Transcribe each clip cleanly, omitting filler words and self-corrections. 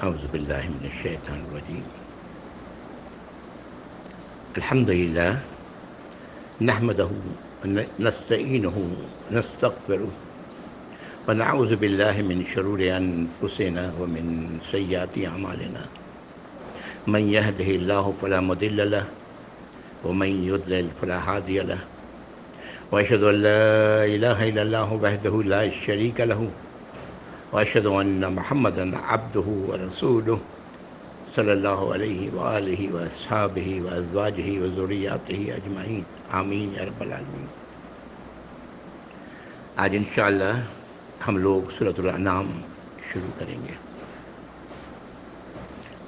اعوذ باللہ من الشیطان الرجیم الحمد للہ نحمدہ نستعینہ نستغفرہ ونعوذ باللہ من شرور انفسنا ومن سیئات اعمالنا من یہدہ اللہ فلا مضل له ومن یضلل فلا ہادی له واشہد ان لا الہ الا اللہ وحدہ لا شریک له واشہد ان محمدا عبدہ ورسولہ صلی اللہ علیہ وآلہ واصحابہ وازواجہ وذریاتہ اجمعین آمین یا رب العالمین۔ آج انشاءاللہ ہم لوگ سورۃ الانعام شروع کریں گے۔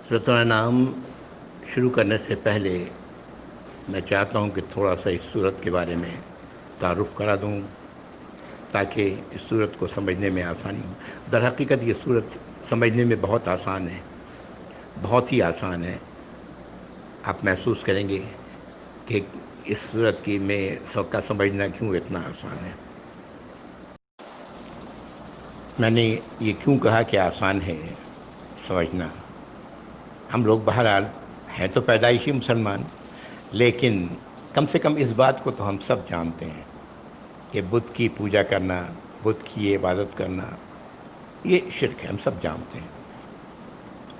سورۃ الانعام شروع کرنے سے پہلے میں چاہتا ہوں کہ تھوڑا سا اس سورت کے بارے میں تعارف کرا دوں تاکہ اس سورت کو سمجھنے میں آسانی ہو۔ در حقیقت یہ سورت سمجھنے میں بہت آسان ہے، بہت ہی آسان ہے۔ آپ محسوس کریں گے کہ اس صورت کی میں سب کا سمجھنا کیوں اتنا آسان ہے۔ میں نے یہ کیوں کہا کہ آسان ہے سمجھنا؟ ہم لوگ بہرحال ہیں تو پیدائشی مسلمان، لیکن کم سے کم اس بات کو تو ہم سب جانتے ہیں کہ بت کی پوجا کرنا، بت کی عبادت کرنا یہ شرک ہے، ہم سب جانتے ہیں۔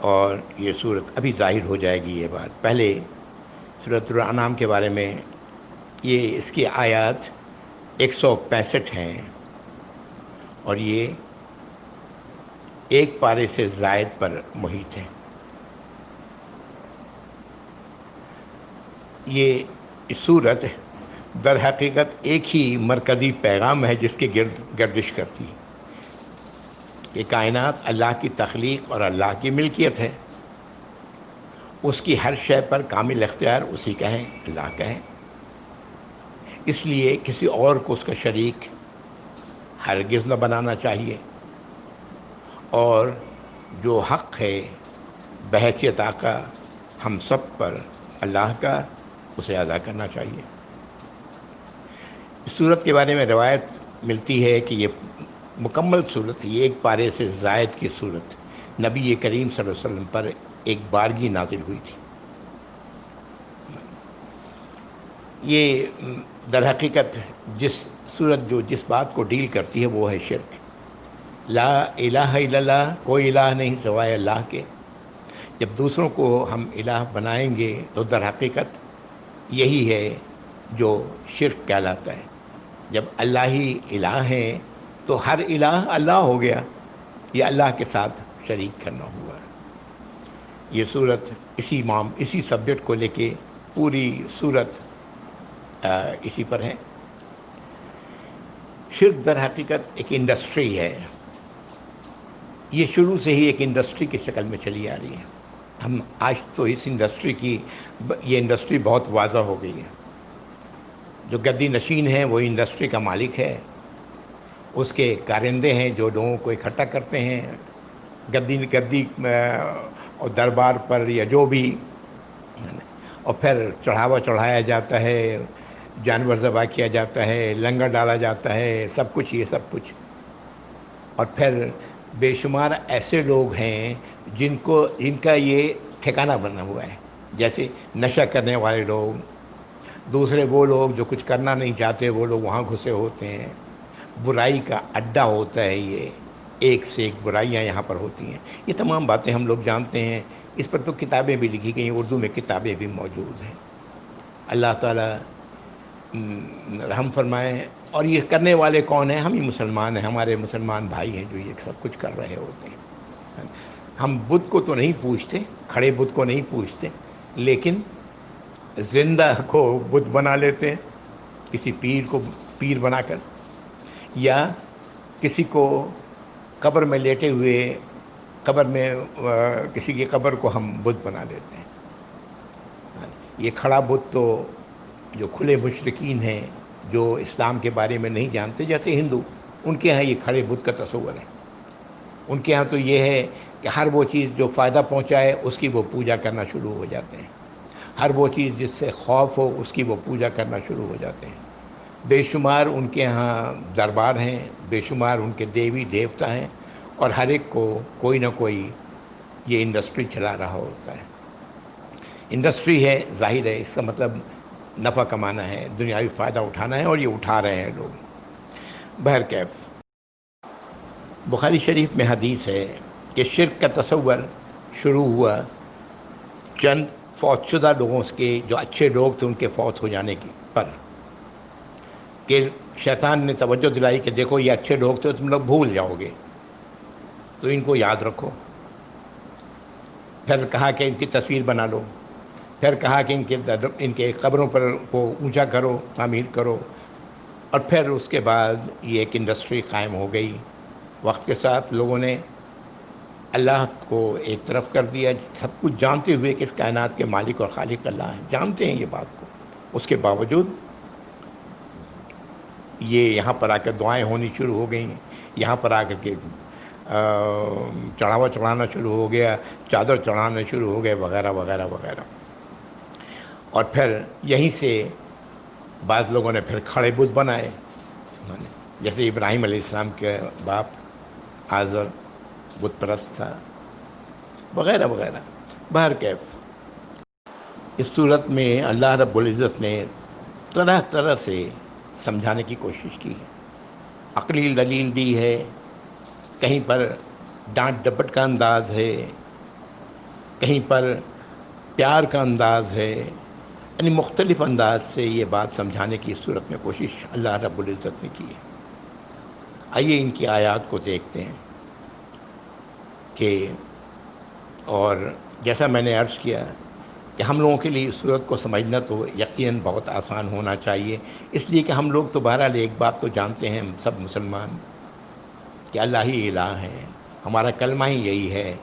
اور یہ صورت ابھی ظاہر ہو جائے گی یہ بات۔ پہلے سورۃ الانعام کے بارے میں یہ اس کی آیات 165 ہیں اور یہ ایک پارے سے زائد پر محیط ہے۔ یہ صورت در حقیقت ایک ہی مرکزی پیغام ہے جس کے گرد گردش کرتی ہے کہ کائنات اللہ کی تخلیق اور اللہ کی ملکیت ہے، اس کی ہر شے پر کامل اختیار اسی کا ہے، اللہ کا ہے۔ اس لیے کسی اور کو اس کا شریک ہرگز نہ بنانا چاہیے، اور جو حق ہے بحیثیت آقا ہم سب پر اللہ کا، اسے ادا کرنا چاہیے۔ اس صورت کے بارے میں روایت ملتی ہے کہ یہ مکمل صورت، یہ ایک پارے سے زائد کی صورت نبی کریم صلی اللہ علیہ وسلم پر ایک بارگی نازل ہوئی تھی۔ یہ در حقیقت جس صورت جو جس بات کو ڈیل کرتی ہے وہ ہے شرک۔ لا الہ الا اللہ، کوئی الہ نہیں سوائے اللہ کے۔ جب دوسروں کو ہم الہ بنائیں گے تو در حقیقت یہی ہے جو شرک کہلاتا ہے۔ جب اللہ ہی الہ ہے تو ہر الہ اللہ ہو گیا، یہ اللہ کے ساتھ شریک کرنا ہوا۔ یہ صورت اسی سبجیکٹ کو لے کے پوری صورت اسی پر ہے۔ شرک در حقیقت ایک انڈسٹری ہے، یہ شروع سے ہی ایک انڈسٹری کی شکل میں چلی آ رہی ہے۔ ہم آج تو اس انڈسٹری کی یہ انڈسٹری بہت واضح ہو گئی ہے۔ جو گدی نشین ہیں وہ انڈسٹری کا مالک ہے، اس کے کارندے ہیں جو لوگوں کو اکٹھا کرتے ہیں گدی اور دربار پر یا جو بھی، اور پھر چڑھاوا چڑھایا جاتا ہے، جانور ذبح کیا جاتا ہے، لنگر ڈالا جاتا ہے، سب کچھ یہ سب کچھ۔ اور پھر بے شمار ایسے لوگ ہیں جن کا یہ ٹھکانہ بنا ہوا ہے، جیسے نشہ کرنے والے لوگ، دوسرے وہ لوگ جو کچھ کرنا نہیں چاہتے وہ لوگ وہاں گھسے ہوتے ہیں۔ برائی کا اڈا ہوتا ہے یہ، ایک سے ایک برائیاں یہاں پر ہوتی ہیں۔ یہ تمام باتیں ہم لوگ جانتے ہیں، اس پر تو کتابیں بھی لکھی گئی ہیں، اردو میں کتابیں بھی موجود ہیں۔ اللہ تعالیٰ رحم فرمائے۔ اور یہ کرنے والے کون ہیں؟ ہم ہی مسلمان ہیں، ہمارے مسلمان بھائی ہیں جو یہ سب کچھ کر رہے ہوتے ہیں۔ ہم بت کو تو نہیں پوجتے، کھڑے بت کو نہیں پوجتے، لیکن زندہ کو بت بنا لیتے ہیں، کسی پیر کو پیر بنا کر، یا کسی کو قبر میں لیٹے ہوئے قبر میں کسی کی قبر کو ہم بت بنا لیتے ہیں۔ یہ کھڑا بت تو جو کھلے مشرکین ہیں جو اسلام کے بارے میں نہیں جانتے، جیسے ہندو، ان کے ہاں یہ کھڑے بت کا تصور ہے۔ ان کے ہاں تو یہ ہے کہ ہر وہ چیز جو فائدہ پہنچائے اس کی وہ پوجا کرنا شروع ہو جاتے ہیں، ہر وہ چیز جس سے خوف ہو اس کی وہ پوجا کرنا شروع ہو جاتے ہیں۔ بے شمار ان کے ہاں دربار ہیں، بے شمار ان کے دیوی دیوتا ہیں، اور ہر ایک کو کوئی نہ کوئی یہ انڈسٹری چلا رہا ہوتا ہے. انڈسٹری ہے، ظاہر ہے اس کا مطلب نفع کمانا ہے، دنیاوی فائدہ اٹھانا ہے، اور یہ اٹھا رہے ہیں لوگ. بہرکیف بخاری شریف میں حدیث ہے کہ شرک کا تصور شروع ہوا چند فوت شدہ لوگوں کے، جو اچھے لوگ تھے ان کے فوت ہو جانے کی پر، کہ شیطان نے توجہ دلائی کہ دیکھو یہ اچھے لوگ تھے، تم لوگ بھول جاؤ گے تو ان کو یاد رکھو. پھر کہا کہ ان کی تصویر بنا لو، پھر کہا کہ ان کے قبروں پر کو اونچا کرو، تعمیر کرو، اور پھر اس کے بعد یہ ایک انڈسٹری قائم ہو گئی. وقت کے ساتھ لوگوں نے اللہ کو ایک طرف کر دیا، سب کچھ جانتے ہوئے کہ اس کائنات کے مالک اور خالق اللہ ہیں، جانتے ہیں یہ بات کو، اس کے باوجود یہ یہاں پر آ کر دعائیں ہونی شروع ہو گئیں، یہاں پر آ کر کے چڑھاوا چڑھانا شروع ہو گیا، چادر چڑھانا شروع ہو گئے، وغیرہ وغیرہ وغیرہ. اور پھر یہیں سے بعض لوگوں نے پھر کھڑے بت بنائے، جیسے ابراہیم علیہ السلام کے باپ آزر بت پرست تھا، وغیرہ وغیرہ. بہرکیف اس صورت میں اللہ رب العزت نے طرح طرح سے سمجھانے کی کوشش کی ہے، عقلی دلیل دی ہے، کہیں پر ڈانٹ ڈپٹ کا انداز ہے، کہیں پر پیار کا انداز ہے، یعنی مختلف انداز سے یہ بات سمجھانے کی اس صورت میں کوشش اللہ رب العزت نے کی ہے. آئیے ان کی آیات کو دیکھتے ہیں کہ، اور جیسا میں نے عرض کیا کہ ہم لوگوں کے لیے اس صورت کو سمجھنا تو یقیناً بہت آسان ہونا چاہیے، اس لیے کہ ہم لوگ تو بہرحال ایک بات تو جانتے ہیں، ہم سب مسلمان، کہ اللہ ہی الہ ہے. ہمارا کلمہ ہی یہی ہے،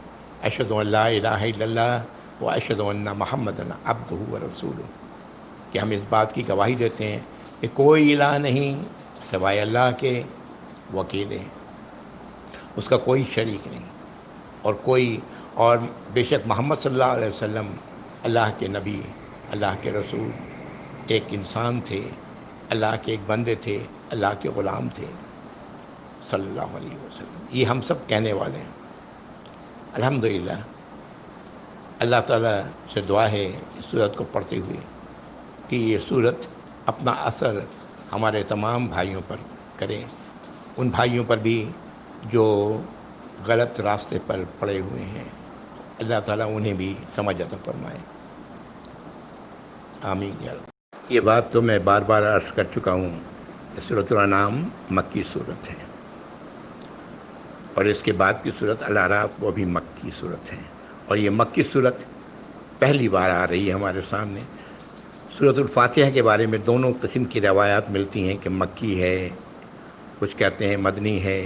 اشہد ان لا الہ الا اللہ و اشہد ان محمدا عبدہ و رسولہ، کہ ہم اس بات کی گواہی دیتے ہیں کہ کوئی الہ نہیں سوائے اللہ کے، وہ اکیلے ہیں، اس کا کوئی شریک نہیں، اور بے شک محمد صلی اللہ علیہ وسلم اللہ کے نبی، اللہ کے رسول، ایک انسان تھے، اللہ کے ایک بندے تھے، اللہ کے غلام تھے صلی اللہ علیہ وسلم. یہ ہم سب کہنے والے ہیں. الحمدللہ اللہ تعالیٰ سے دعا ہے اس صورت کو پڑھتے ہوئے کہ یہ صورت اپنا اثر ہمارے تمام بھائیوں پر کرے، ان بھائیوں پر بھی جو غلط راستے پر پڑے ہوئے ہیں، اللہ تعالیٰ انہیں بھی سمجھ عطا فرمائے. آمین یا رب. یہ بات تو میں بار بار عرض کر چکا ہوں، سورۃ الانعام مکی صورت ہے، اور اس کے بعد کی صورت الاعراف وہ بھی مکی صورت ہے، اور یہ مکی صورت پہلی بار آ رہی ہے ہمارے سامنے. سورۃ الفاتحہ کے بارے میں دونوں قسم کی روایات ملتی ہیں کہ مکی ہے، کچھ کہتے ہیں مدنی ہے،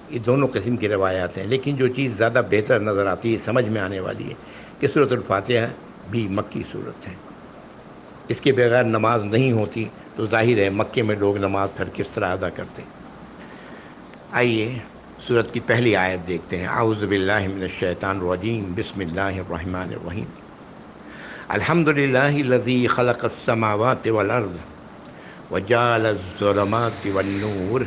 یہ دونوں قسم کی روایات ہیں، لیکن جو چیز زیادہ بہتر نظر آتی ہے، سمجھ میں آنے والی ہے، کہ سورۃ الفاتحہ بھی مکی صورت ہے. اس کے بغیر نماز نہیں ہوتی، تو ظاہر ہے مکے میں لوگ نماز پھر کس طرح ادا کرتے. آئیے سورت کی پہلی آیت دیکھتے ہیں. اعوذ باللہ من الشیطان الرجیم، بسم اللہ الرحمن الرحیم. الحمد للہ الذی خلق السماوات والارض وجعل الظلمات والنور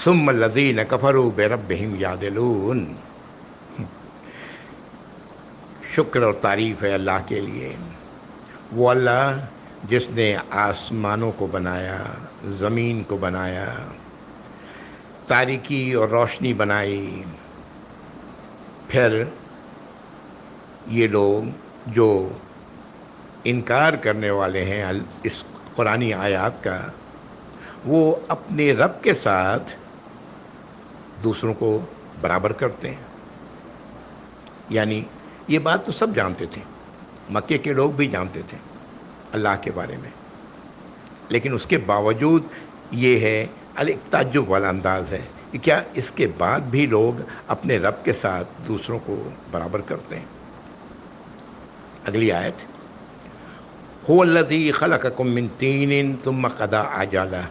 ثم الذین کفروا بربہم یعدلون. شکر اور تعریف ہے اللہ کے لیے، وہ اللہ جس نے آسمانوں کو بنایا، زمین کو بنایا، تاریکی اور روشنی بنائی. پھر یہ لوگ جو انکار کرنے والے ہیں اس قرآنی آیات کا، وہ اپنے رب کے ساتھ دوسروں کو برابر کرتے ہیں. یعنی یہ بات تو سب جانتے تھے، مکے کے لوگ بھی جانتے تھے اللہ کے بارے میں، لیکن اس کے باوجود یہ ہے ایک تعجب والا انداز ہے کہ کیا اس کے بعد بھی لوگ اپنے رب کے ساتھ دوسروں کو برابر کرتے ہیں. اگلی آیت، هو الذی خلقکم من طین ثم قضی اجلہ.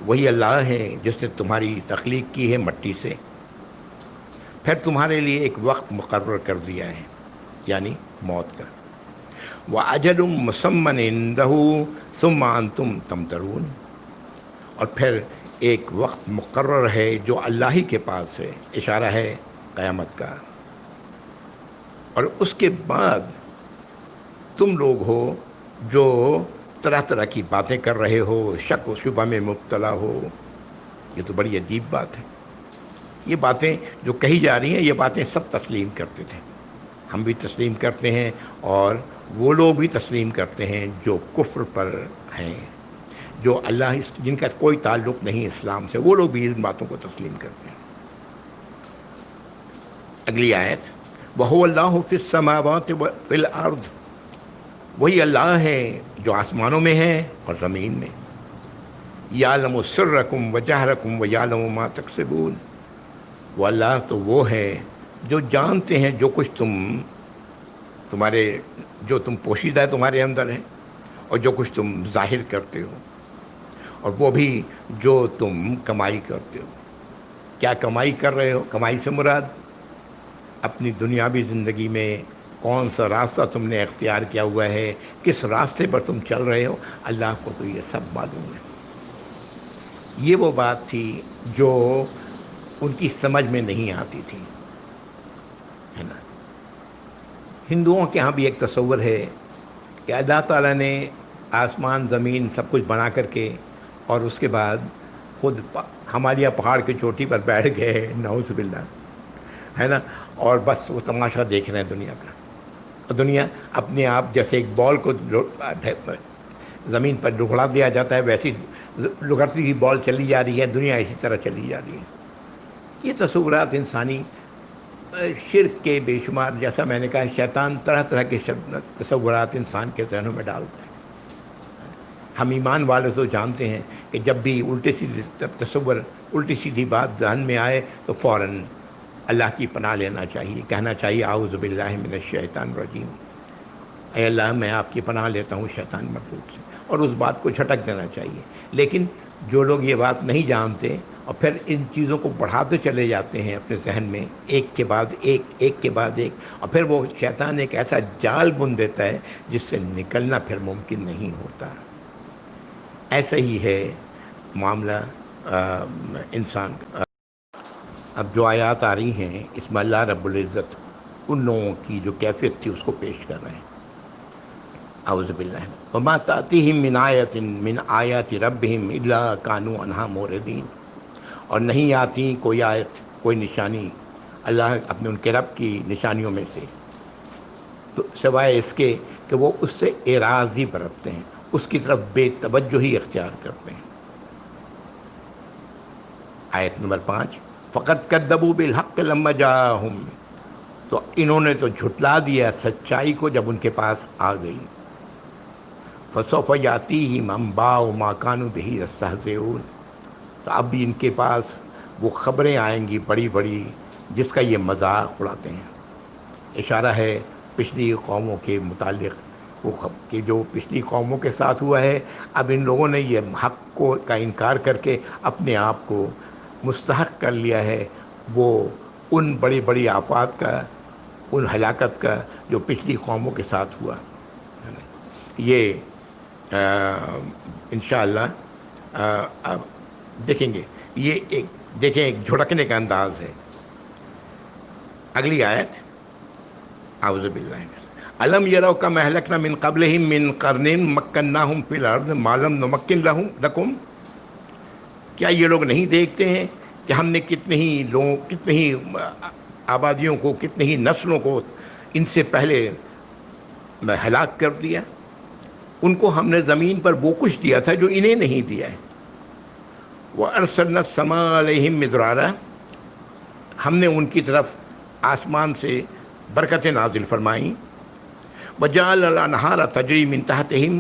وہی اللہ ہے جس نے تمہاری تخلیق کی ہے مٹی سے، پھر تمہارے لیے ایک وقت مقرر کر دیا ہے، یعنی موت کا. وَأَجَلٌ مُّسَمًّى عِندَهُ ثُمَّ أَنتُمْ تَمْتَرُونَ. اور پھر ایک وقت مقرر ہے جو اللہ ہی کے پاس ہے. اشارہ ہے قیامت کا، اور اس کے بعد تم لوگ ہو جو طرح طرح کی باتیں کر رہے ہو، شک و شبہ میں مبتلا ہو۔ یہ تو بڑی عجیب بات ہے۔ یہ باتیں جو کہی جا رہی ہیں، یہ باتیں سب تسلیم کرتے تھے، ہم بھی تسلیم کرتے ہیں، اور وہ لوگ بھی تسلیم کرتے ہیں جو کفر پر ہیں، جو جن کا کوئی تعلق نہیں اسلام سے، وہ لوگ بھی ان باتوں کو تسلیم کرتے ہیں۔ اگلی آیت، وَهُوَ اللَّهُ فِي السَّمَاوَاتِ وَفِي الْأَرْضِ، وہی اللہ ہے جو آسمانوں میں ہے اور زمین میں۔ یعلم سرکم وجہرکم ویعلم ما تکسبون، وہ اللہ تو وہ ہے جو جانتے ہیں جو کچھ جو تم پوشیدہ ہے تمہارے اندر ہے، اور جو کچھ تم ظاہر کرتے ہو، اور وہ بھی جو تم کمائی کرتے ہو۔ کیا کمائی کر رہے ہو؟ کمائی سے مراد اپنی دنیاوی زندگی میں کون سا راستہ تم نے اختیار کیا ہوا ہے، کس راستے پر تم چل رہے ہو، اللہ کو تو یہ سب معلوم ہے۔ یہ وہ بات تھی جو ان کی سمجھ میں نہیں آتی تھی، ہے نا۔ ہندوؤں کے ہاں بھی ایک تصور ہے کہ اللہ تعالیٰ نے آسمان زمین سب کچھ بنا کر کے، اور اس کے بعد خود ہمالیہ پہاڑ کی چوٹی پر بیٹھ گئے، نعوذ باللہ، ہے نا، اور بس وہ تماشا دیکھ رہے ہیں دنیا کا، اور دنیا اپنے آپ جیسے ایک بال کو زمین پر لگڑا دیا جاتا ہے، ویسی لگڑتی ہوئی بال چلی جا رہی ہے، دنیا اسی طرح چلی جا رہی ہے۔ یہ تصورات انسانی شرک کے بے شمار، جیسا میں نے کہا، شیطان طرح طرح کے تصورات انسان کے ذہنوں میں ڈالتا ہے۔ ہم ایمان والے تو جانتے ہیں کہ جب بھی الٹی سیدھی بات ذہن میں آئے تو فوراً اللہ کی پناہ لینا چاہیے، کہنا چاہیے اعوذ باللہ من الشیطان الرجیم، اے اللہ میں آپ کی پناہ لیتا ہوں شیطان مردود سے، اور اس بات کو جھٹک دینا چاہیے۔ لیکن جو لوگ یہ بات نہیں جانتے اور پھر ان چیزوں کو بڑھاتے چلے جاتے ہیں اپنے ذہن میں، ایک کے بعد ایک، ایک کے بعد ایک، اور پھر وہ شیطان ایک ایسا جال بن دیتا ہے جس سے نکلنا پھر ممکن نہیں ہوتا۔ ایسا ہی ہے معاملہ انسان کا۔ اب جو آیات آ رہی ہیں اس میں اللہ رب العزت ان لوگوں کی جو کیفیت تھی اس کو پیش کر رہے ہیں۔ اعوذ باللہ، وما تأتیہم من آیۃ من آیات ربہم الا کانوا عنہا معرضین، اور نہیں آتی کوئی آیت، کوئی نشانی اللہ اپنے ان کے رب کی نشانیوں میں سے، تو سوائے اس کے کہ وہ اس سے اعراض ہی برتتے ہیں، اس کی طرف بے توجہی اختیار کرتے ہیں۔ آیت نمبر 5، فقط کذبوا بالحق لما جاءہم، تو انہوں نے تو جھٹلا دیا سچائی کو جب ان کے پاس آ گئی۔ فسوف یاتیہم انباء ما کانوا بہ یستہزئون، تو اب بھی ان کے پاس وہ خبریں آئیں گی بڑی بڑی جس کا یہ مذاق اڑاتے ہیں۔ اشارہ ہے پچھلی قوموں کے متعلق، کہ جو پچھلی قوموں کے ساتھ ہوا ہے، اب ان لوگوں نے یہ حق کا انکار کر کے اپنے آپ کو مستحق کر لیا ہے وہ ان بڑی بڑی آفات کا، ان ہلاکت کا جو پچھلی قوموں کے ساتھ ہوا۔ یہ انشاءاللہ اب دیکھیں گے، یہ ایک جھڑکنے کا انداز ہے۔ اگلی آیت، اعوذ باللہ، الم یروا کما اہلکنا من قبلہم من قرن مکناہم فی الارض ما لم نمکن لکم، کیا یہ لوگ نہیں دیکھتے ہیں کہ ہم نے کتنے ہی آبادیوں کو، کتنے ہی نسلوں کو ان سے پہلے ہلاک کر دیا، ان کو ہم نے زمین پر وہ کچھ دیا تھا جو انہیں نہیں دیا ہے۔ وَأَرْسَلْنَا السَّمَاءَ عَلَيْهِمْ مِدْرَارًا، ہم نے ان کی طرف آسمان سے برکتیں نازل فرمائیں۔ وَجَعَلْنَا الْأَنْهَارَ تَجْرِي مِن تَحْتِهِمْ،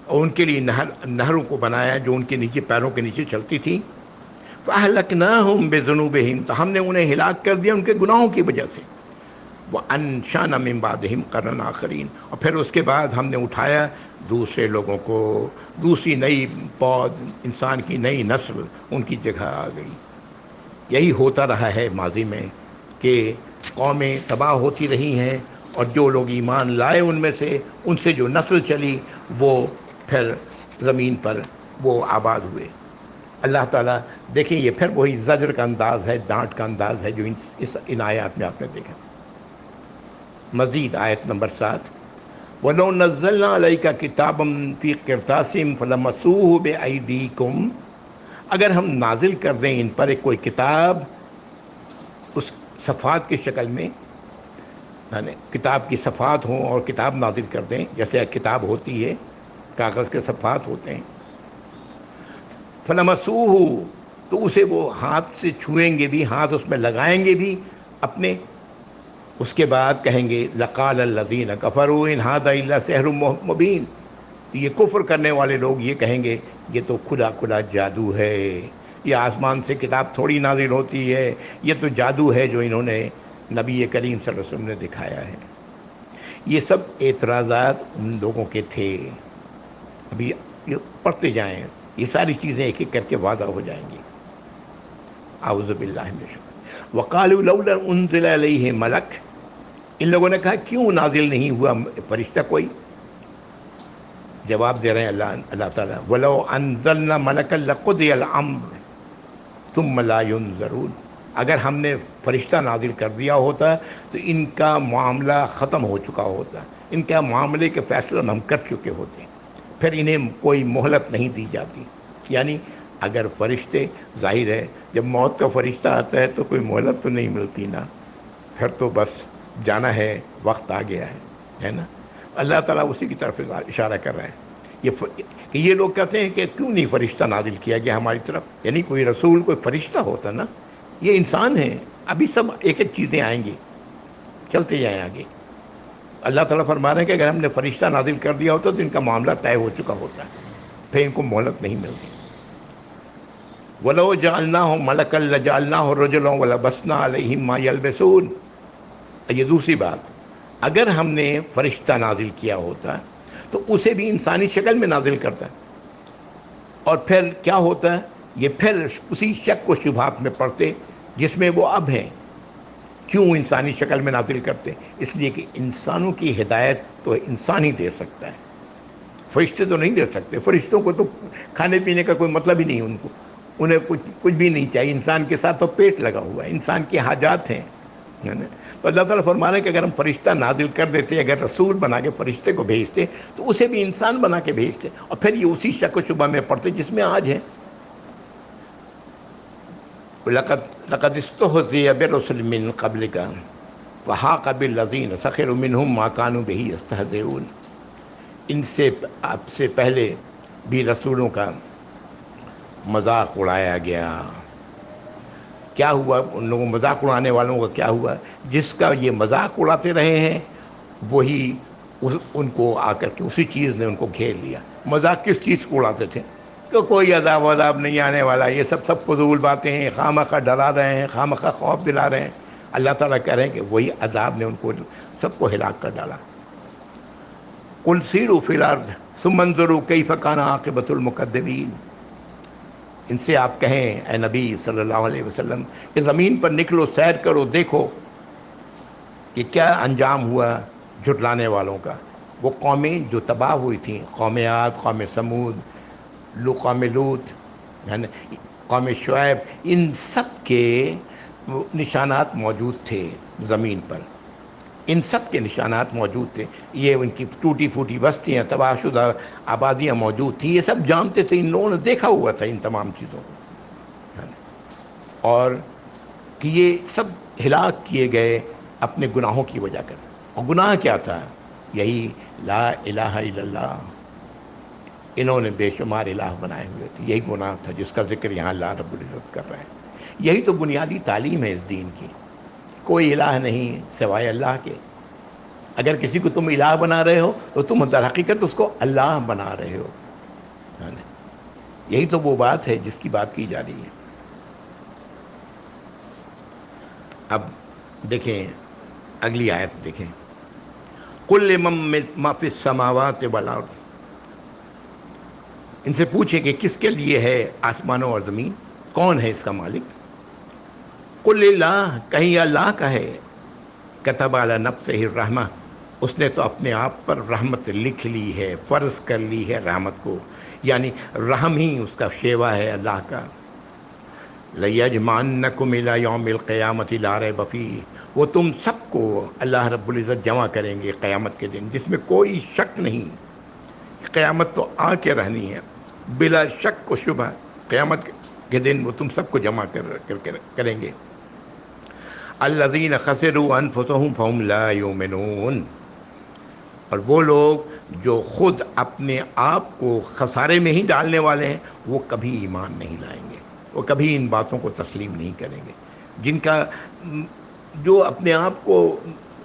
اور ان کے لیے نہروں کو بنایا جو ان کے نیچے، پیروں کے نیچے چلتی تھی۔ فَأَهْلَكْنَاهُمْ بِذُنُوبِهِمْ، تو ہم نے انہیں ہلاک کر دیا ان کے گناہوں کی وجہ سے۔ وَأَنشَأْنَا مِن بَعْدِهِمْ قَرْنًا آخَرِينَ، اور پھر اس کے بعد ہم نے اٹھایا دوسرے لوگوں کو، دوسری نئی پود، انسان کی نئی نسل ان کی جگہ آ گئی۔ یہی ہوتا رہا ہے ماضی میں کہ قومیں تباہ ہوتی رہی ہیں، اور جو لوگ ایمان لائے ان میں سے، ان سے جو نسل چلی وہ پھر زمین پر وہ آباد ہوئے۔ اللہ تعالیٰ دیکھیں یہ پھر وہی زجر کا انداز ہے، ڈانٹ کا انداز ہے جو ان آیات میں آپ نے دیکھا۔ مزید آیت نمبر 7، وَلَوْ نَزَّلْنَا عَلَيْكَ كِتَابًا فِي قِرْطَاسٍ فَلَمَسُوهُ بِأَيْدِيكُمْ، اگر ہم نازل کر دیں ان پر ایک کوئی کتاب اس صفحات کی شکل میں، یعنی کتاب کی صفحات ہوں اور کتاب نازل کر دیں، جیسے ایک کتاب ہوتی ہے کاغذ کے صفحات ہوتے ہیں، فَلَمَسُوهُ تو اسے وہ ہاتھ سے چھوئیں گے بھی، ہاتھ اس میں لگائیں گے بھی اپنے، اس کے بعد کہیں گے لَقَالَ الَّذِينَ كَفَرُوا إِنْ هَذَا إِلَّا سِحْرٌ مُبِينٌ، تو یہ کفر کرنے والے لوگ یہ کہیں گے یہ تو کھلا کھلا جادو ہے، یہ آسمان سے کتاب تھوڑی نازل ہوتی ہے، یہ تو جادو ہے جو انہوں نے نبی کریم صلی اللہ علیہ وسلم نے دکھایا ہے۔ یہ سب اعتراضات ان لوگوں کے تھے۔ ابھی یہ پڑھتے جائیں، یہ ساری چیزیں ایک ایک کر کے واضح ہو جائیں گی۔ اعوذ باللہ من الشیطان وقالوا لولا انزل علیہ ملک، ان لوگوں نے کہا کیوں نازل نہیں ہوا فرشتہ کوئی؟ جواب دے رہے ہیں اللہ تعالیٰ، وَلَوْ أَنزَلْنَا مَلَكًا لَقُضِيَ الْأَمْرُ ثُمَّ لَا يُنظَرُونَ، اگر ہم نے فرشتہ نازل کر دیا ہوتا تو ان کا معاملہ ختم ہو چکا ہوتا، ان کا معاملے کے فیصلہ ہم کر چکے ہوتے، پھر انہیں کوئی مہلت نہیں دی جاتی۔ یعنی اگر فرشتے، ظاہر ہے جب موت کا فرشتہ آتا ہے تو کوئی مہلت تو نہیں ملتی نا، پھر تو بس جانا ہے، وقت آ گیا ہے نا۔ اللہ تعالیٰ اسی کی طرف اشارہ کر رہے ہیں کہ یہ لوگ کہتے ہیں کہ کیوں نہیں فرشتہ نازل کیا گیا ہماری طرف، یعنی کوئی رسول کوئی فرشتہ ہوتا نا، یہ انسان ہیں، ابھی سب ایک ایک چیزیں آئیں گی، چلتے جائیں آگے۔ اللہ تعالیٰ فرما رہے ہیں کہ اگر ہم نے فرشتہ نازل کر دیا ہوتا تو ان کا معاملہ طے ہو چکا ہوتا، پھر ان کو مہلت نہیں ملتی۔ وَلَوْ جَعَلْنَاهُ مَلَكًا لَجَعَلْنَاهُ رَجُلًا وَلَبَسْنَا عَلَيْهِمْ مَا يَلْبَسُونَ، یہ دوسری بات، اگر ہم نے فرشتہ نازل کیا ہوتا تو اسے بھی انسانی شکل میں نازل کرتا، اور پھر کیا ہوتا ہے، یہ پھر اسی شک و شبہات میں پڑتے جس میں وہ اب ہیں۔ کیوں انسانی شکل میں نازل کرتے؟ اس لیے کہ انسانوں کی ہدایت تو انسان ہی دے سکتا ہے، فرشتے تو نہیں دے سکتے۔ فرشتوں کو تو کھانے پینے کا کوئی مطلب ہی نہیں، انہیں کچھ بھی نہیں چاہیے، انسان کے ساتھ تو پیٹ لگا ہوا ہے، انسان کی حاجات ہیں۔ تو اللہ تعالیٰ فرما رہے ہیں کہ اگر ہم فرشتہ نازل کر دیتے، اگر رسول بنا کے فرشتے کو بھیجتے تو اسے بھی انسان بنا کے بھیجتے، اور پھر یہ اسی شک و شبہ میں پڑتے جس میں آج ہیں۔ لَقَدِ اسْتُهْزِئَ بِرُسُلٍ مِّن قَبْلِكَ وَحَاقَ بِالَّذِينَ سَخِرُوا مِنْهُم مَّا كَانُوا بِهِ يَسْتَهْزِئُونَ، ان سے آپ سے پہلے بھی رسولوں کا مذاق اڑایا گیا۔ کیا ہوا ان لوگوں مذاق اڑانے والوں کا کیا ہوا؟ جس کا یہ مذاق اڑاتے رہے ہیں وہی ان کو آ کر کے اسی چیز نے ان کو گھیر لیا۔ مذاق کس چیز کو اڑاتے تھے؟ کہ کوئی عذاب نہیں آنے والا، یہ سب فضول باتیں ہیں، خواہ ڈرا رہے ہیں، خواہ خوف دلا رہے ہیں۔ اللہ تعالیٰ کہہ رہے ہیں کہ وہی عذاب نے ان کو سب کو ہلاک کر ڈالا۔ قُلْ سِیرُوا فِی الْأَرْضِ ثُمَّ انظُرُوا کیف کان عاقبۃ المکذبین، ان سے آپ کہیں اے نبی صلی اللہ علیہ وسلم کہ زمین پر نکلو، سیر کرو، دیکھو کہ کیا انجام ہوا جھٹلانے والوں کا۔ وہ قومیں جو تباہ ہوئی تھیں، قوم عاد، قوم سمود، قوم لوط، قوم شعیب، ان سب کے نشانات موجود تھے زمین پر، ان سب کے نشانات موجود تھے۔ یہ ان کی ٹوٹی پھوٹی بستیاں، تباہ شدہ آبادیاں موجود تھیں، یہ سب جانتے تھے، ان لوگوں نے دیکھا ہوا تھا ان تمام چیزوں کو، اور کہ یہ سب ہلاک کیے گئے اپنے گناہوں کی وجہ کر۔ اور گناہ کیا تھا؟ یہی لا الہ الا اللہ، انہوں نے بے شمار الہ بنائے ہوئے تھے، یہی گناہ تھا جس کا ذکر یہاں اللہ رب العزت کر رہے ہیں۔ یہی تو بنیادی تعلیم ہے اس دین کی، کوئی الہ نہیں سوائے اللہ کے۔ اگر کسی کو تم الہ بنا رہے ہو تو تم در حقیقت اس کو اللہ بنا رہے ہو۔ یہی تو وہ بات ہے جس کی بات کی جا رہی ہے۔ اب دیکھیں اگلی آیت دیکھیں، قُلْ لِمَن مَّا فِی السَّمَاوَاتِ وَالْأَرْضِ، ان سے پوچھیں کہ کس کے لیے ہے آسمانوں اور زمین، کون ہے اس کا مالک؟ قُلِ اللَّهُ، کہیں اللہ کا ہے، كَتَبَ عَلَى نَفْسِهِ الرَّحْمَةَ، اس نے تو اپنے آپ پر رحمت لکھ لی ہے، فرض کر لی ہے رحمت کو، یعنی رحم ہی اس کا شیوا ہے اللہ کا۔ لَيَجْمَعَنَّكُمْ إِلَىٰ يَوْمِ الْقِيَامَةِ لَا رَيْبَ فِيهِ، وہ تم سب کو اللہ رب العزت جمع کریں گے قیامت کے دن، جس میں کوئی شک نہیں۔ قیامت تو آ کے رہنی ہے بلا شک و شبہ، قیامت کے دن وہ تم سب کو جمع کریں گے۔ الذین خسروا انفسهم فهم لا یؤمنون، اور وہ لوگ جو خود اپنے آپ کو خسارے میں ہی ڈالنے والے ہیں، وہ کبھی ایمان نہیں لائیں گے، وہ کبھی ان باتوں کو تسلیم نہیں کریں گے۔ جن کا جو اپنے آپ کو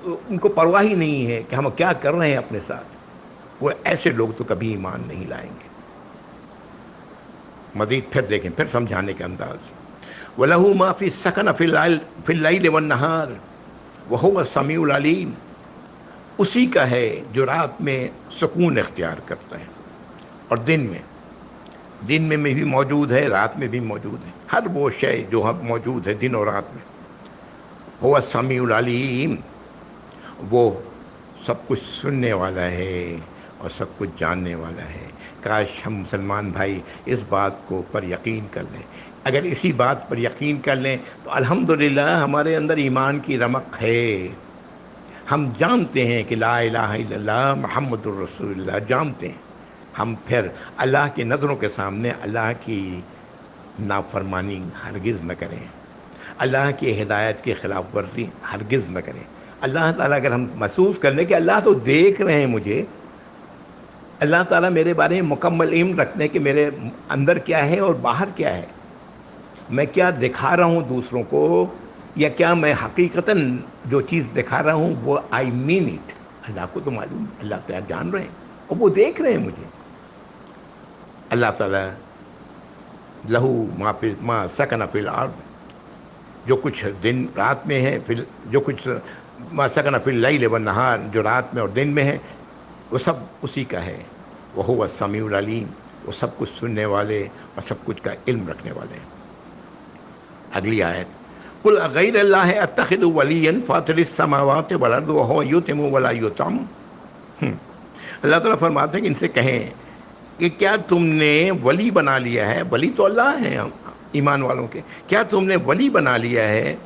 ان کو پرواہ ہی نہیں ہے کہ ہم کیا کر رہے ہیں اپنے ساتھ، وہ ایسے لوگ تو کبھی ایمان نہیں لائیں گے۔ مزید پھر دیکھیں، پھر سمجھانے کے انداز، وَلَهُ مَا فِي السَّكْنِ فِي اللَّيْلِ وَالنَّهَارِ وَهُوَ السَّمِيعُ الْعَلِيمُ، اسی کا ہے جو رات میں سکون اختیار کرتا ہے اور دن میں بھی موجود ہے، رات میں بھی موجود ہے، ہر وہ شے جو موجود ہے دن اور رات میں۔ هو السمیع العلیم، وہ سب کچھ سننے والا ہے اور سب کچھ جاننے والا ہے۔ کاش ہم مسلمان بھائی اس بات کو پر یقین کر لیں۔ اگر اسی بات پر یقین کر لیں تو الحمدللہ ہمارے اندر ایمان کی رمق ہے۔ ہم جانتے ہیں کہ لا الہ الا اللہ محمد الرسول اللہ جانتے ہیں، ہم پھر اللہ کی نظروں کے سامنے اللہ کی نافرمانی ہرگز نہ کریں، اللہ کی ہدایت کی خلاف ورزی ہرگز نہ کریں۔ اللہ تعالیٰ اگر ہم محسوس کر لیں کہ اللہ تو دیکھ رہے ہیں مجھے، اللہ تعالیٰ میرے بارے میں مکمل علم رکھتے ہیں کہ میرے اندر کیا ہے اور باہر کیا ہے، میں کیا دکھا رہا ہوں دوسروں کو، یا کیا میں حقیقتاً جو چیز دکھا رہا ہوں وہ آئی مین اٹ، اللہ کو تو معلوم، اللہ تعالیٰ جان رہے ہیں اور وہ دیکھ رہے ہیں مجھے۔ اللہ تعالیٰ لہو ما سکن فی الارض، جو کچھ دن رات میں ہے، جو کچھ ما سکن فی اللیل والنہار، جو رات میں اور دن میں ہے، وہ سب اسی کا ہے۔ وہو السمیع العلیم، وہ سب کچھ سننے والے اور سب کچھ کا علم رکھنے والے ہیں۔ اگلی آیت، قل غیر اللہ اتخذ ولیا فاطر السماوات والارض وهو یطعم ولا یطعم۔ اللہ تعالیٰ فرماتے ہیں کہ ان سے کہیں کہ کیا تم نے ولی بنا لیا ہے، ولی تو اللہ ہیں ایمان والوں کے، کیا تم نے ولی بنا لیا ہے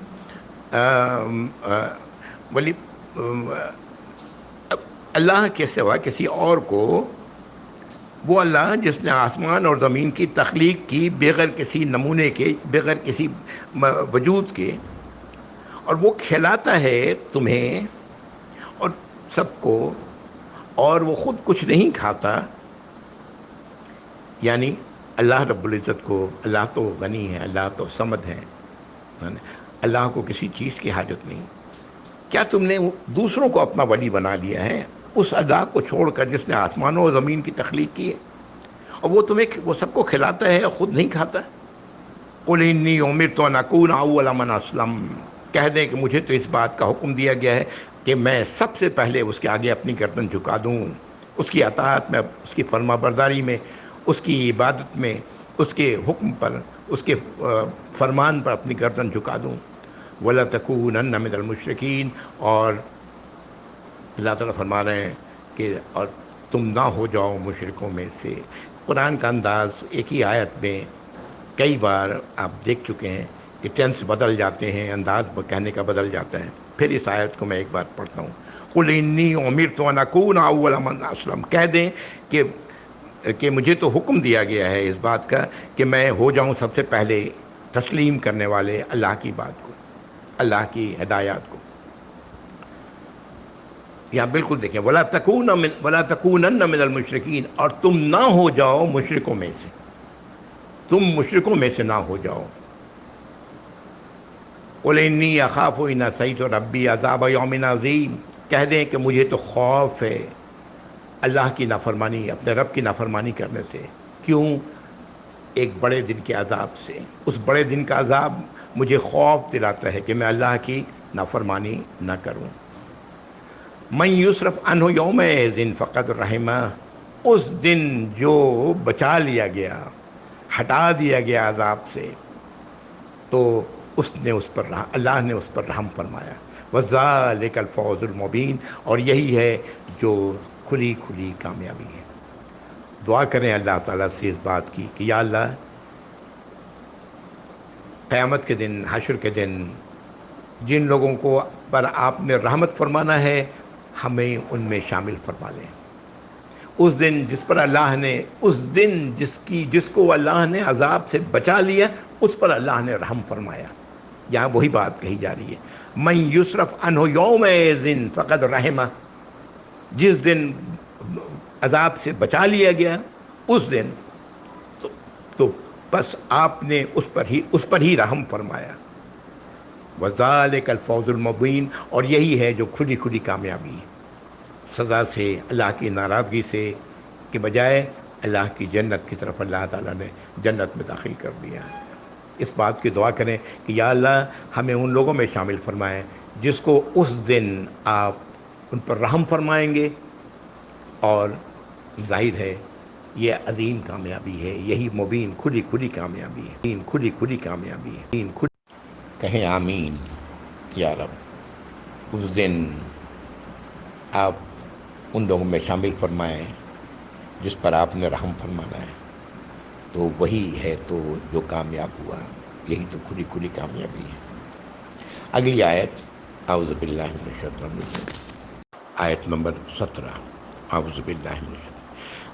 ولی اللہ کے سوا کسی اور کو، وہ اللہ جس نے آسمان اور زمین کی تخلیق کی بغیر کسی نمونے کے، بغیر کسی وجود کے، اور وہ کھلاتا ہے تمہیں اور سب کو، اور وہ خود کچھ نہیں کھاتا، یعنی اللہ رب العزت کو، اللہ تو غنی ہے، اللہ تو صمد ہے، اللہ کو کسی چیز کی حاجت نہیں۔ کیا تم نے دوسروں کو اپنا ولی بنا لیا ہے اس اللہ کو چھوڑ کر جس نے آسمانوں اور زمین کی تخلیق کی ہے، اور وہ تمہیں وہ سب کو کھلاتا ہے اور خود نہیں کھاتا؟ قل انی امرت ان اکون اول من اسلم، کہہ دیں کہ مجھے تو اس بات کا حکم دیا گیا ہے کہ میں سب سے پہلے اس کے آگے اپنی گردن جھکا دوں، اس کی اطاعت میں، اس کی فرما برداری میں، اس کی عبادت میں، اس کے حکم پر، اس کے فرمان پر اپنی گردن جھکا دوں۔ وَلَا تَكُونَنَّ مِنَ الْمُشْرِكِينَ، اور اللہ تعالیٰ فرما رہے ہیں کہ اور تم نہ ہو جاؤ مشرکوں میں سے۔ قرآن کا انداز ایک ہی آیت میں کئی بار آپ دیکھ چکے ہیں کہ ٹینس بدل جاتے ہیں، انداز کہنے کا بدل جاتا ہے۔ پھر اس آیت کو میں ایک بار پڑھتا ہوں، قُلْ إِنِّي أُمِرْتُ أَنْ أَكُونَ أَوَّلَ مَنْ أَسْلَمَ، کہہ دیں کہ مجھے تو حکم دیا گیا ہے اس بات کا کہ میں ہو جاؤں سب سے پہلے تسلیم کرنے والے اللہ کی بات کو، اللہ کی ہدایات کو۔ یہاں بالکل دیکھیں، وَلَا تَكُونَنَّ مِنَ الْمُشْرِكِينَ، اور تم نہ ہو جاؤ مشرکوں میں سے، تم مشرکوں میں سے نہ ہو جاؤ۔ قُلْ إِنِّي أَخَافُ إِنْ عَصَيْتُ رَبِّي عَذَابَ يَوْمٍ عَظِيمٍ، کہہ دیں کہ مجھے تو خوف ہے اللہ کی نافرمانی، اپنے رب کی نافرمانی کرنے سے۔ کیوں؟ ایک بڑے دن کے عذاب سے۔ اس بڑے دن کا عذاب مجھے خوف دلاتا ہے کہ میں اللہ کی نافرمانی نہ کروں۔ مَن یُصْرَفْ عَنْهُ یَوْمَئِذٍ فَقَدْ رَحِمَهُ، اس دن جو بچا لیا گیا، ہٹا دیا گیا عذاب سے، تو اللہ نے اس پر رحم فرمایا۔ وذالک الفوز المبین، اور یہی ہے جو کھلی کھلی کامیابی ہے۔ دعا کریں اللہ تعالیٰ سے اس بات کی کہ یا اللہ، قیامت کے دن، حشر کے دن جن لوگوں کو پر آپ نے رحمت فرمانا ہے، ہمیں ان میں شامل فرما لیں۔ اس دن جس پر اللہ نے، اس دن جس کو اللہ نے عذاب سے بچا لیا، اس پر اللہ نے رحم فرمایا۔ یہاں وہی بات کہی جا رہی ہے، من یصرف عنہ یومئذ فقد رحمہ، جس دن عذاب سے بچا لیا گیا اس دن تو بس آپ نے اس پر ہی رحم فرمایا۔ وذالک الفوز المبین، اور یہی ہے جو کھلی کھلی کامیابی ہے، سزا سے، اللہ کی ناراضگی سے کے بجائے اللہ کی جنت کی طرف اللہ تعالیٰ نے جنت میں داخل کر دیا۔ اس بات کی دعا کریں کہ یا اللہ ہمیں ان لوگوں میں شامل فرمائیں جس کو اس دن آپ ان پر رحم فرمائیں گے، اور ظاہر ہے یہ عظیم کامیابی ہے، یہی مبین کھلی کھلی کامیابی ہے، کھلی کھلی کامیابی ہے۔ کہیں آمین یا رب۔ اس دن آپ ان لوگوں میں شامل فرمائیں جس پر آپ نے رحم فرمانا ہے، تو وہی ہے تو جو کامیاب ہوا، یہی تو کھلی کھلی کامیابی ہے۔ اگلی آیت، اعوذ باللہ من الشیطان الرجیم، آیت نمبر 17، اعوذ باللہ من الشیطان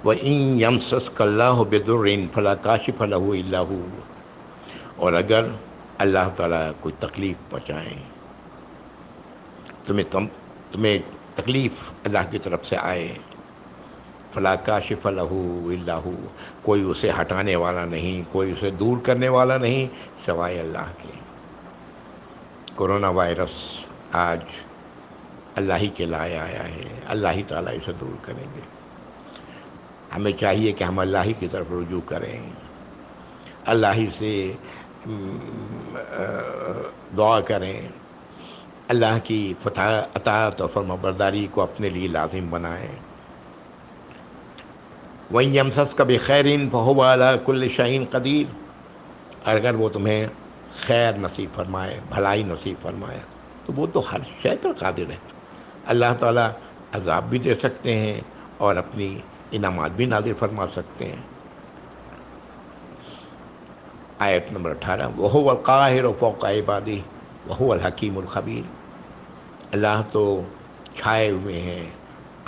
وَإِن يَمْسَسْكَ اللَّهُ بِضُرٍّ فَلَا كَاشِفَ لَهُ إِلَّا هُوَ، اور اگر اللہ تعالیٰ کوئی تکلیف پہنچائیں، تمہیں تکلیف اللہ کی طرف سے آئے، فلا کاشف لہ الا ہو، کوئی اسے ہٹانے والا نہیں، کوئی اسے دور کرنے والا نہیں سوائے اللہ کے۔ کورونا وائرس آج اللہ ہی کے لائے آیا ہے، اللہ ہی تعالیٰ اسے دور کریں گے۔ ہمیں چاہیے کہ ہم اللہ ہی کی طرف رجوع کریں، اللہ ہی سے دعا کریں، اللہ کی اطاعت اور فرمانبرداری کو اپنے لیے لازم بنائیں۔ وَإِن يَمْسَسْكَ بِخَيْرٍ فَهُوَ عَلَىٰ كُلِّ شَيْءٍ قَدِيرٌ، اگر وہ تمہیں خیر نصیب فرمائے، بھلائی نصیب فرمائے، تو وہ تو ہر شے پر قادر ہے۔ اللہ تعالیٰ عذاب بھی دے سکتے ہیں اور اپنی انعامات بھی نازل فرما سکتے ہیں۔ آیت نمبر 18، وَهُوَ الْقَاهِرُ فَوْقَ عِبَادِهِ وَهُوَ الْحَكِيمُ الْخَبِيرُ، اللہ تو چھائے ہوئے ہیں،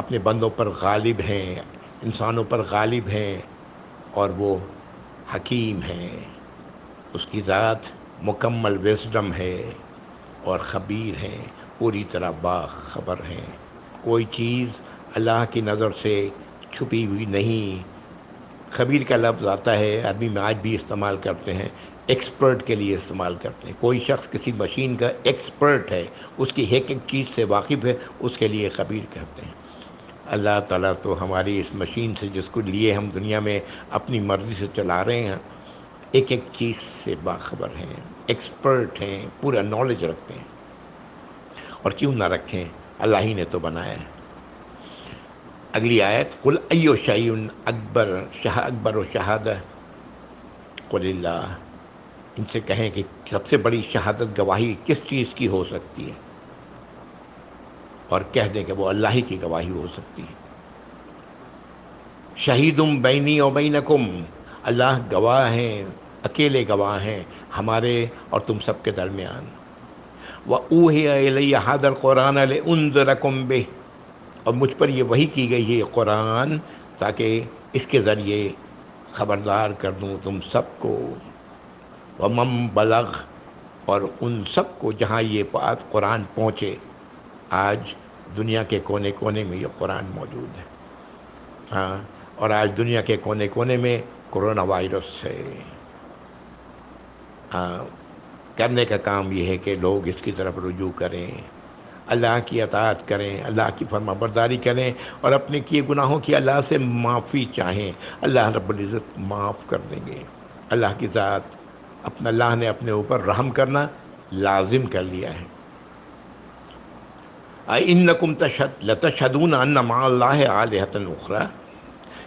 اپنے بندوں پر غالب ہیں، انسانوں پر غالب ہیں، اور وہ حکیم ہیں، اس کی ذات مکمل وزڈم ہے، اور خبیر ہیں، پوری طرح باخبر ہیں۔ کوئی چیز اللہ کی نظر سے چھپی ہوئی نہیں۔ خبیر کا لفظ آتا ہے، عربی میں آج بھی استعمال کرتے ہیں، ایکسپرٹ کے لیے استعمال کرتے ہیں۔ کوئی شخص کسی مشین کا ایکسپرٹ ہے، اس کی ایک ایک چیز سے واقف ہے، اس کے لیے خبیر کہتے ہیں۔ اللہ تعالیٰ تو ہماری اس مشین سے، جس کو لیے ہم دنیا میں اپنی مرضی سے چلا رہے ہیں، ایک ایک چیز سے باخبر ہیں، ایکسپرٹ ہیں، پورا نالج رکھتے ہیں، اور کیوں نہ رکھیں، اللہ ہی نے تو بنایا ہے۔ اگلی آیت، قل ایو شیء اکبر و شہادہ، قل اللہ، ان سے کہیں کہ سب سے بڑی شہادت گواہی کس چیز کی ہو سکتی ہے، اور کہہ دیں کہ وہ اللہ ہی کی گواہی ہو سکتی ہے۔ شہید بینی و بینکم، اللہ گواہ ہیں، اکیلے گواہ ہیں ہمارے اور تم سب کے درمیان۔ وَأُوحِیَ إِلَیَّ هَٰذَا الْقُرْآنَ لِأُنذِرَکُم بِہ، اور مجھ پر یہ وحی کی گئی ہے یہ قرآن، تاکہ اس کے ذریعے خبردار کر دوں تم سب کو، وَمَن بَلَغَ، اور ان سب کو جہاں یہ بات قرآن پہنچے۔ آج دنیا کے کونے کونے میں یہ قرآن موجود ہے، ہاں، اور آج دنیا کے کونے کونے میں کورونا وائرس ہے۔ ہاں، کرنے کا کام یہ ہے کہ لوگ اس کی طرف رجوع کریں، اللہ کی اطاعت کریں، اللہ کی فرما برداری کریں، اور اپنے کیے گناہوں کی اللہ سے معافی چاہیں۔ اللہ رب العزت معاف کر دیں گے۔ اللہ کی ذات، اللہ نے اپنے اوپر رحم کرنا لازم کر لیا ہے۔ اِنَّکُمْ لَتَشْهَدُونَ أَنَّ مَعَ اللَّهِ آلِهَةً أُخْرَىٰ،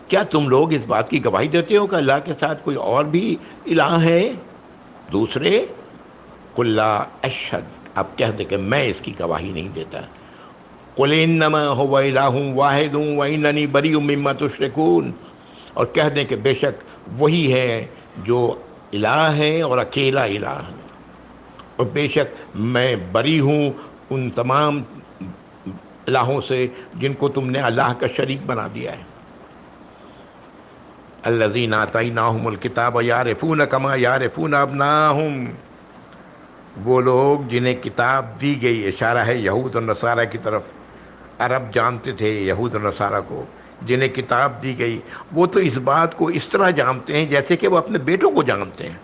کیا تم لوگ اس بات کی گواہی دیتے ہو کہ اللہ کے ساتھ کوئی اور بھی الہ ہے دوسرے؟ قُل لَا أَشْهَدُ، اب کہہ دے کہ میں اس کی گواہی نہیں دیتا. قل انما هو الہ واحد واننی بریء مما تشرکون، اور کہہ دیں کہ بے شک وہی ہے جو الہ ہے اور اکیلا الہ ہے، اور بے شک میں بری ہوں ان تمام الہوں سے جن کو تم نے اللہ کا شریک بنا دیا ہے. الذین آتیناہم الکتاب یعرفون کما یعرفون ابناءہم، وہ لوگ جنہیں کتاب دی گئی، اشارہ ہے یہود اور نصارہ کی طرف. عرب جانتے تھے یہود اور نصارہ کو، جنہیں کتاب دی گئی وہ تو اس بات کو اس طرح جانتے ہیں جیسے کہ وہ اپنے بیٹوں کو جانتے ہیں.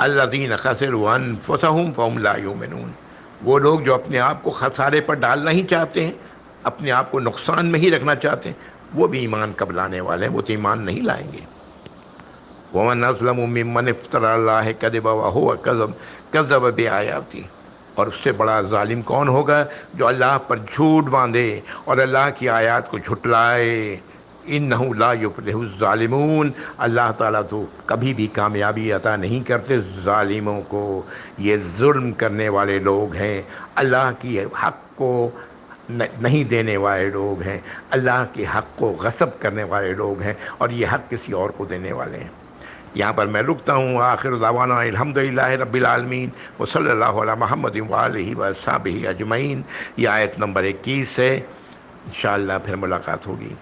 الذین خسروا انفسہم فہم لا یؤمنون، وہ لوگ جو اپنے آپ کو خسارے پر ڈالنا ہی چاہتے ہیں، اپنے آپ کو نقصان میں ہی رکھنا چاہتے ہیں، وہ بھی ایمان کب لانے والے ہیں؟ وہ تو ایمان نہیں لائیں گے. وَمَنْ أَظْلَمُ مِمَّنِ افْتَرَى عَلَى اللَّهِ كَذِبًا وَهُوَ كَذَّبَ بِآيَاتِهِ، اور اس سے بڑا ظالم کون ہوگا جو اللہ پر جھوٹ باندھے اور اللہ کی آیات کو جھٹلائے. إِنَّهُ لَا يُفْلِحُ الظَّالِمُونَ، اللہ تعالیٰ تو کبھی بھی کامیابی عطا نہیں کرتے ظالموں کو. یہ ظلم کرنے والے لوگ ہیں، اللہ کی حق کو نہیں دینے والے لوگ ہیں، اللہ کے حق کو غصب کرنے والے لوگ ہیں، اور یہ حق کسی اور کو دینے والے ہیں. یہاں پر میں رکتا ہوں. آخر دعوانا الحمدللہ رب العالمین وصلی اللہ علی محمد وآلہ وصحبہ اجمعین. یہ آیت نمبر 21 ہے. انشاءاللہ پھر ملاقات ہوگی.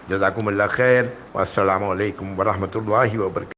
جزاکم اللہ خیر، والسلام علیکم ورحمۃ اللہ وبرکاتہ.